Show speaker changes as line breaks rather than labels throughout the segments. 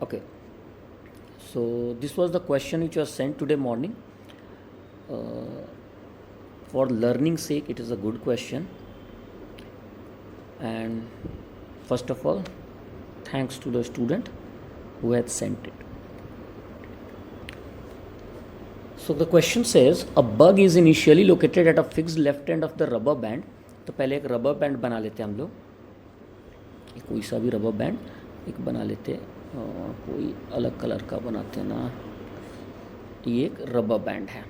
Okay, so this was the question which was sent today morning. For learning sake, it is a good question. And first of all, thanks to the student who had sent it. So the question says a bug is initially located at a fixed left end of the rubber band. तो पहले एक rubber band बना लेते हैं हम लोग, कोई सा भी रबर बैंड एक बना लेते, कोई अलग कलर का बनाते हैं ना, ये एक रबर बैंड है,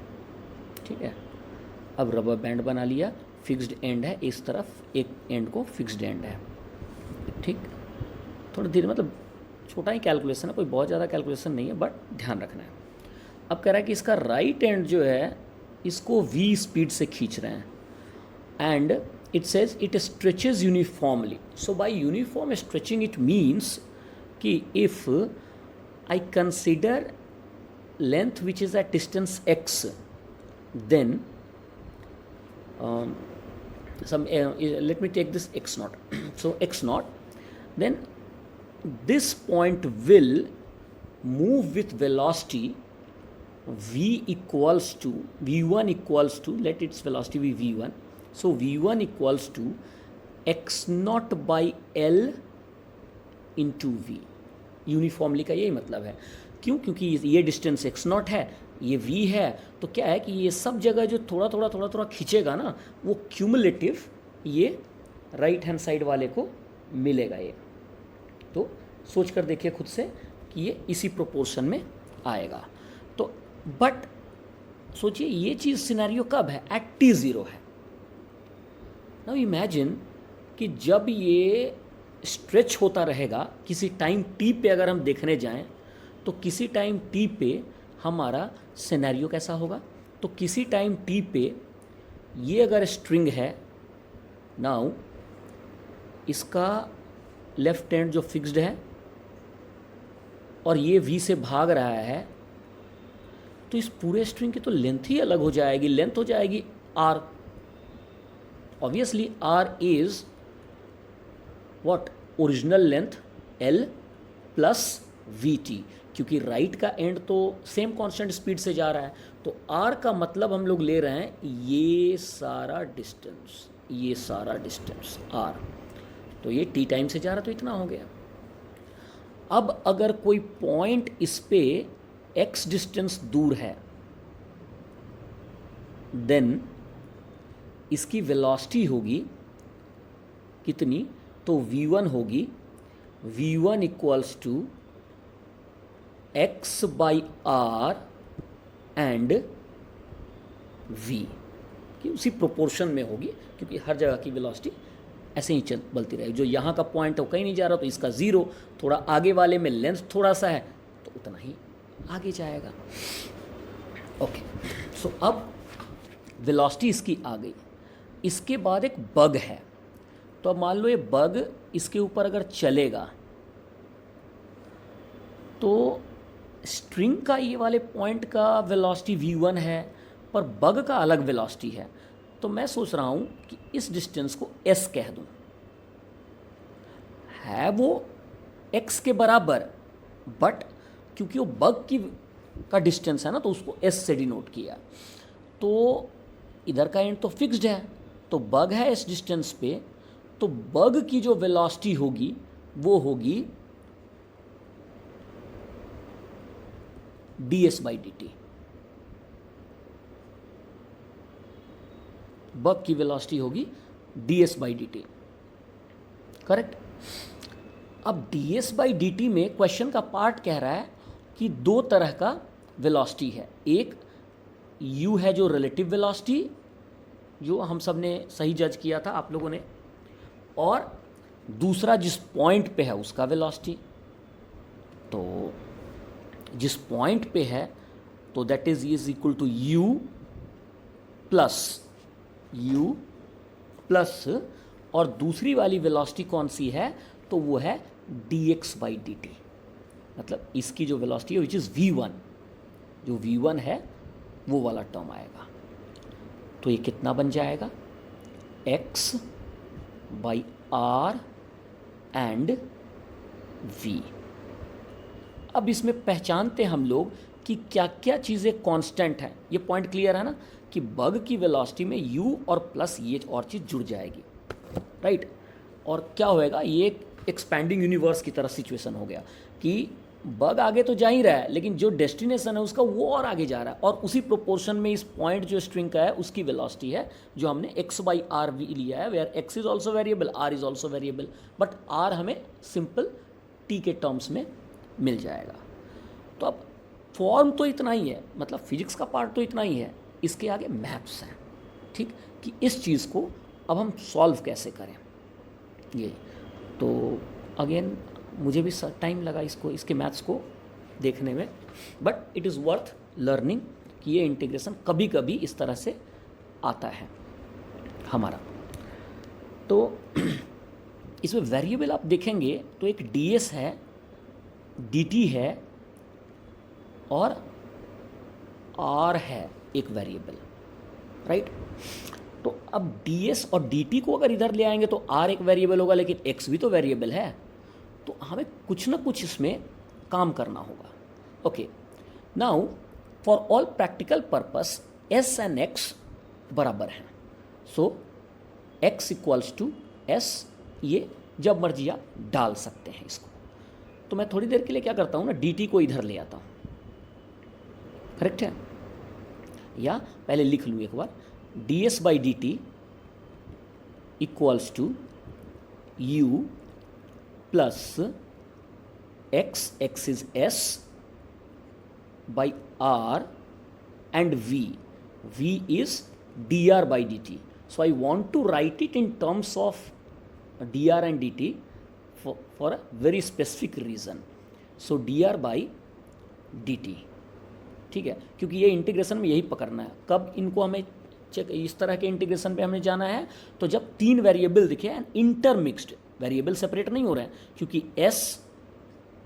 ठीक है। अब रबर बैंड बना लिया, फिक्स्ड एंड है इस तरफ, एक एंड को फिक्स्ड एंड है, ठीक। थोड़ा धीरे, मतलब छोटा ही कैलकुलेशन है, कोई बहुत ज़्यादा कैलकुलेशन नहीं है, बट ध्यान रखना है। अब कह रहा है कि इसका राइट एंड जो है इसको v स्पीड से खींच रहे हैं, and it says it stretches uniformly. So by uniform stretching it means कि if I consider length which is at distance x, then let me take this x naught. So x naught, then this point will move with velocity v equals to v1 equals to, let its velocity be v1. So v1 equals to x naught by l into v. Uniformly का यही मतलब है। क्यों? क्योंकि ये distance x not है, ये v है, तो क्या है कि ये सब जगह जो थोड़ा थोड़ा खींचेगा ना, वो क्यूमुलेटिव ये राइट हैंड साइड वाले को मिलेगा। ये तो सोच कर देखिए खुद से कि ये इसी प्रोपोर्शन में आएगा। तो बट सोचिए ये चीज़ सिनेरियो कब है? एट t0 है। नाउ इमेजिन कि जब ये स्ट्रेच होता रहेगा, किसी टाइम t पे अगर हम देखने जाएं, तो किसी टाइम t पे हमारा सिनेरियो कैसा होगा? तो किसी टाइम t पे ये अगर स्ट्रिंग है, नाउ इसका लेफ्ट एंड जो फिक्स्ड है और ये v से भाग रहा है, तो इस पूरे स्ट्रिंग की तो लेंथ ही अलग हो जाएगी। लेंथ हो जाएगी r. Obviously r is what? Original length l plus vt, क्योंकि राइट का एंड तो सेम कांस्टेंट स्पीड से जा रहा है, तो r का मतलब हम लोग ले रहे हैं ये सारा डिस्टेंस, ये सारा डिस्टेंस r। तो ये t टाइम से जा रहा, तो इतना हो गया। अब अगर कोई पॉइंट इस पे x डिस्टेंस दूर है, देन इसकी वेलोसिटी होगी कितनी? तो v1 होगी v1 equals to x by R and v, कि उसी प्रोपोर्शन में होगी, क्योंकि हर जगह की वेलोसिटी ऐसे ही बदलती रहेगी। जो यहाँ का पॉइंट है वो कहीं नहीं जा रहा, तो इसका 0, थोड़ा आगे वाले में लेंथ थोड़ा सा है तो उतना ही आगे जाएगा। ओके, सो अब वेलोसिटी इसकी आ गई। इसके बाद एक बग है, तो अब मान लो ये बग इसके ऊपर अगर चलेगा, तो स्ट्रिंग का ये वाले पॉइंट का वेलोसिटी v1 है, पर बग का अलग वेलोसिटी है। तो मैं सोच रहा हूँ कि इस डिस्टेंस को s कह दूँ। है वो x के बराबर, बट क्योंकि वो बग का डिस्टेंस है ना, तो उसको s से डिनोट किया। तो इधर का एंड तो फिक्स्ड है, तो बग है इस डिस्टेंस पे, तो बग की जो वेलोसिटी होगी वो होगी ds बाई dt। बग की वेलोसिटी होगी ds बाई dt, करेक्ट। अब ds बाई dt में क्वेश्चन का पार्ट कह रहा है कि दो तरह का वेलोसिटी है। एक u है जो रिलेटिव वेलोसिटी, जो हम सब ने सही जज किया था आप लोगों ने, और दूसरा जिस पॉइंट पे है उसका वेलोसिटी। तो जिस पॉइंट पे है तो that is equal to u plus और दूसरी वाली वेलोसिटी कौन सी है? तो वो है dx बाई dt। मतलब इसकी जो वेलोसिटी है विच इज़ v1, जो v1 है वो वाला टर्म आएगा। तो ये कितना बन जाएगा? x by R and v। अब इसमें पहचानते हम लोग कि क्या क्या चीज़ें कांस्टेंट हैं। ये पॉइंट क्लियर है ना कि बग की वेलोसिटी में u और प्लस ये और चीज़ जुड़ जाएगी, राइट। और क्या होएगा, ये एक एक्सपैंडिंग यूनिवर्स की तरह सिचुएशन हो गया कि बग आगे तो जा ही रहा है लेकिन जो डेस्टिनेशन है उसका वो और आगे जा रहा है, और उसी प्रोपोर्शन में इस पॉइंट जो स्ट्रिंग का है उसकी वेलोसिटी है जो हमने x बाई आर वी लिया है, where x is also variable, r is also variable, but r हमें सिंपल t के टर्म्स में मिल जाएगा। तो अब फॉर्म तो इतना ही है, मतलब फिजिक्स का पार्ट तो इतना ही है, इसके आगे मैथ्स हैं, ठीक, कि इस चीज़ को अब हम सॉल्व कैसे करें। ये तो अगेन मुझे भी टाइम लगा इसको, इसके मैथ्स को देखने में, but it is worth learning कि ये इंटीग्रेशन कभी कभी इस तरह से आता है हमारा। तो इसमें वेरिएबल आप देखेंगे तो एक ds है, dt है और r है एक वेरिएबल, राइट। तो अब ds और dt को अगर इधर ले आएंगे तो r एक वेरिएबल होगा लेकिन x भी तो वेरिएबल है, तो हमें कुछ ना कुछ इसमें काम करना होगा। Okay, now for all practical purpose s and x बराबर हैं, सो x इक्वल्स टू s, ये जब मर्जी आप डाल सकते हैं इसको। तो मैं थोड़ी देर के लिए क्या करता हूँ ना, dt को इधर ले आता हूँ, करेक्ट है, या पहले लिख लूँ एक बार, ds by D T equals to u plus x is s by r and v is dr by dt. So I want to write it in terms of dr and dt for a very specific reason. So dr by dt, ठीक है, क्योंकि ये integration में यही पकड़ना है। कब इनको हमें चेक, इस तरह के इंटीग्रेशन पे हमें जाना है तो जब तीन वेरिएबल दिखे एंड इंटरमिक्स्ड, वेरिएबल सेपरेट नहीं हो रहे हैं, क्योंकि s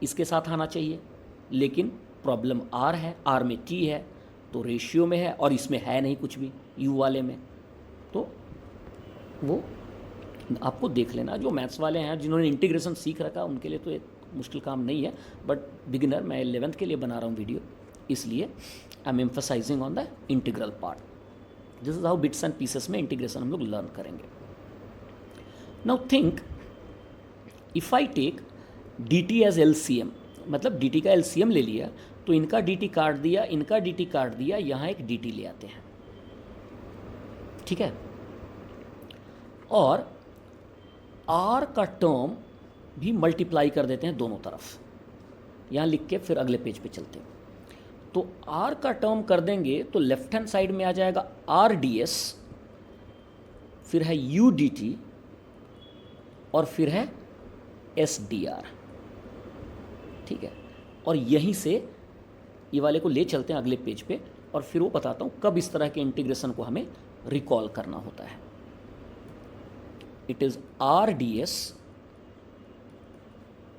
इसके साथ आना चाहिए लेकिन प्रॉब्लम r है, r में t है तो रेशियो में है और इसमें है नहीं कुछ भी u वाले में, तो वो आपको देख लेना। जो मैथ्स वाले हैं जिन्होंने इंटीग्रेशन सीख रखा उनके लिए तो एक मुश्किल काम नहीं है, बट बिगिनर, मैं 11th के लिए बना रहा हूँ वीडियो, इसलिए I am emphasising on the integral part. This is how bits and pieces में इंटीग्रेशन हम लोग लर्न करेंगे। Now think if I take dt as LCM, मतलब dt का LCM ले लिया तो इनका dt काट दिया, इनका dt काट दिया, यहाँ एक dt ले आते हैं, ठीक है, और r का टर्म भी मल्टीप्लाई कर देते हैं दोनों तरफ, यहाँ लिख के फिर अगले पेज पे चलते हैं। तो r का टर्म कर देंगे तो लेफ्ट हैंड साइड में आ जाएगा rds, फिर है udt और फिर है sdr, ठीक है, और यहीं से ये वाले को ले चलते हैं अगले पेज पे और फिर वो बताता हूँ कब इस तरह के इंटीग्रेशन को हमें रिकॉल करना होता है। It is rds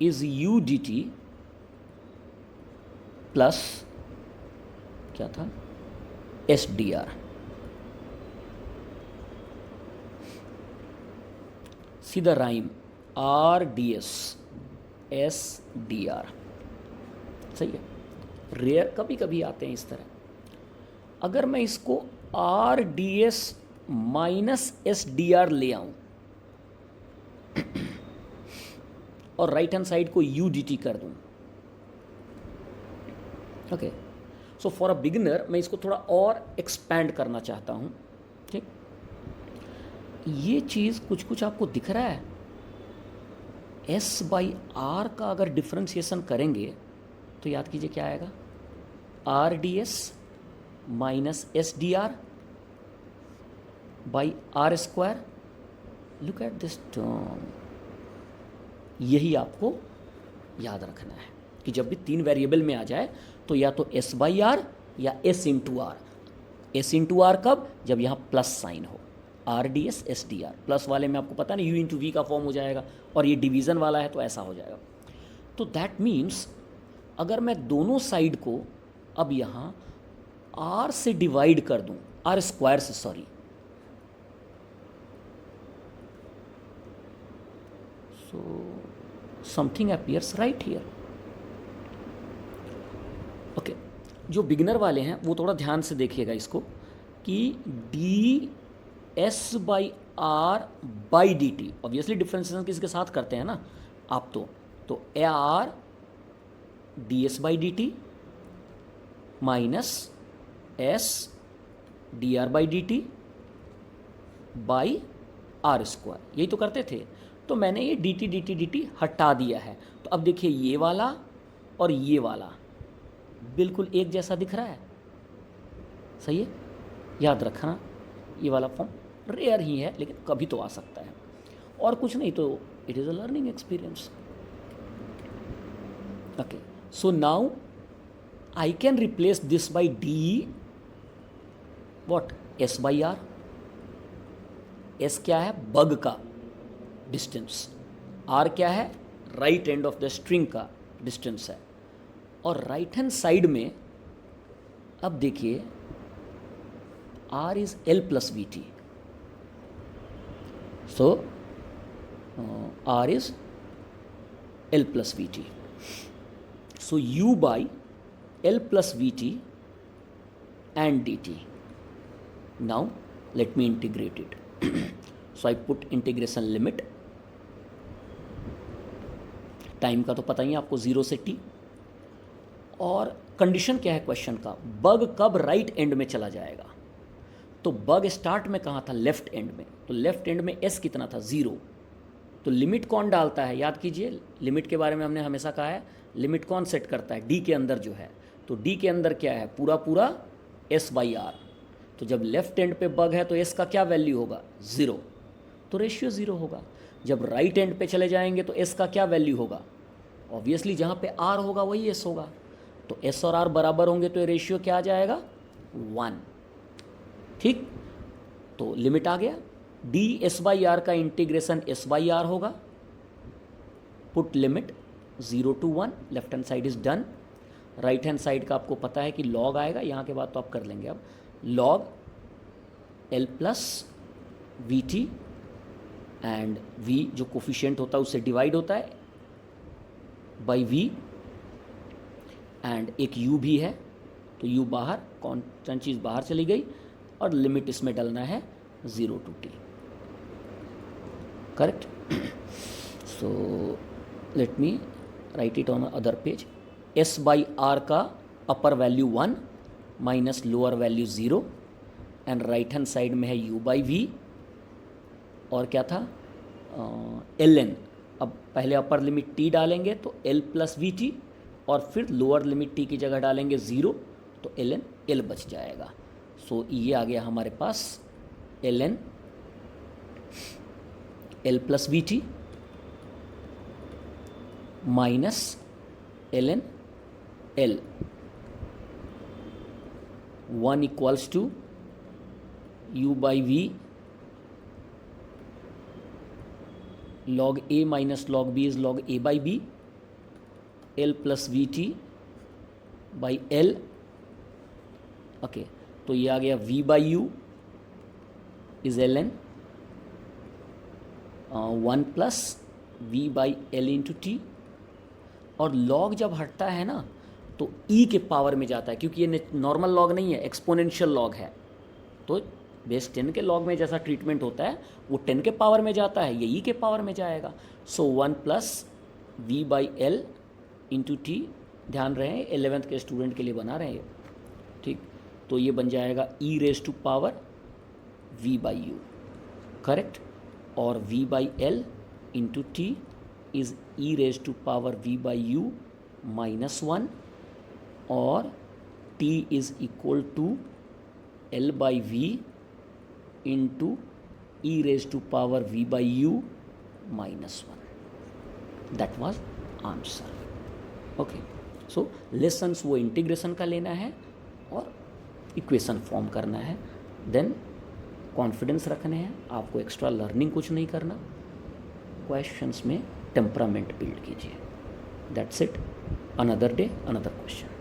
is udt plus क्या था sdr, सीधा राइम rds sdr, सही है। रेयर कभी कभी आते हैं इस तरह। अगर मैं इसको rds माइनस sdr ले आऊं और राइट हैंड साइड को udt कर दूं, okay, so for a beginner मैं इसको थोड़ा और एक्सपैंड करना चाहता हूं, ठीक। ये चीज़ कुछ कुछ आपको दिख रहा है, s बाई आर का अगर डिफ्रेंशिएशन करेंगे तो याद कीजिए क्या आएगा, rds minus sdr by are square. Look at this term, यही आपको याद रखना है कि जब भी तीन वेरिएबल में आ जाए तो या तो s बाई आर या s into R. s into R कब, जब यहाँ प्लस साइन हो, rds sdr, प्लस वाले में आपको पता नहीं u इंटू वी का फॉर्म हो जाएगा और ये डिवीज़न वाला है तो ऐसा हो जाएगा। तो दैट मीन्स अगर मैं दोनों साइड को अब यहाँ r से डिवाइड कर दूँ, r स्क्वायर से, sorry, so something appears right here, okay, जो बिगिनर वाले हैं वो थोड़ा ध्यान से देखिएगा इसको कि d s by r by D t, obviously differentiation किसी के साथ करते हैं ना आप, तो a r d s by D t minus s d r by D t by are square, यही तो करते थे। तो मैंने ये डी टी हटा दिया है। तो अब देखिए ये वाला और ये वाला बिल्कुल एक जैसा दिख रहा है, सही है। याद रखना ये वाला फॉर्म रेयर ही है, लेकिन कभी तो आ सकता है, और कुछ नहीं तो it is a learning experience. Okay, so now I can replace this by d what, s by r. S क्या है, बग का डिस्टेंस, आर क्या है, right end of the string का डिस्टेंस है, और राइट हैंड साइड में अब देखिए r is l plus v t, so r is l plus v t, so u by l plus v t and dt. Now let me integrate it. So I put integration limit, time का तो पता ही है आपको 0 से t, और condition क्या है question का, बग कब राइट एंड में चला जाएगा। तो बग स्टार्ट में कहाँ था, लेफ्ट एंड में, तो लेफ्ट एंड में s कितना था, 0। तो लिमिट कौन डालता है, याद कीजिए लिमिट के बारे में हमने हमेशा कहा है, लिमिट कौन सेट करता है, d के अंदर जो है। तो d के अंदर क्या है, पूरा पूरा s बाई आर। तो जब लेफ्ट एंड पे बग है तो s का क्या वैल्यू होगा, 0, तो रेशियो 0 होगा। जब राइट एंड पे चले जाएंगे तो s का क्या वैल्यू होगा, ऑब्वियसली जहाँ पे r होगा वही s होगा। तो s और r बराबर होंगे तो रेशियो क्या आ जाएगा, 1। ठीक, तो लिमिट आ गया, डी एस बाई आर का इंटीग्रेशन s बाई आर होगा, put limit 0 to 1, left hand side is done. Right hand side का आपको पता है कि लॉग आएगा, यहाँ के बाद तो आप कर लेंगे। अब log L plus v T, and v जो कोफिशिएंट होता है उससे डिवाइड होता है बाई v, एंड एक u भी है, तो u बाहर, कॉन्स्टेंट चीज़ बाहर चली गई, और लिमिट इसमें डालना है 0 to t, correct. So let me write it on other page. s by R का upper value 1 minus lower value 0, and right hand side में है u बाई वी, और क्या था ln। अब पहले अपर लिमिट t डालेंगे तो l प्लस वी टी, और फिर लोअर लिमिट t की जगह डालेंगे 0, तो ln l बच जाएगा। सो ये आ गया हमारे पास ln l plus v t minus ln l, 1 equals to u by v log a minus log b is log a by b, l plus v t by l। Okay, तो ये आ गया v by u is ln 1 plus v by l into t, और log जब हटता है ना तो e के पावर में जाता है, क्योंकि ये नॉर्मल लॉग नहीं है, एक्सपोनेंशियल लॉग है। तो बेस 10 के लॉग में जैसा ट्रीटमेंट होता है वो 10 के पावर में जाता है, ये e के पावर में जाएगा। सो 1 plus v by l into T, ध्यान रहे 11th के स्टूडेंट के लिए बना रहे हैं, ठीक। तो ये बन जाएगा e raise to power v by u, correct, और v by l into t is e raise to power v by u minus 1, और t is equal to l by v into e raise to power v by u minus 1। That was answer. Okay, so lessons वो integration का लेना है और equation form करना है, then confidence रखने हैं, आपको एक्स्ट्रा लर्निंग कुछ नहीं करना, क्वेश्चंस में टेम्परामेंट बिल्ड कीजिए। That's it, another day another question.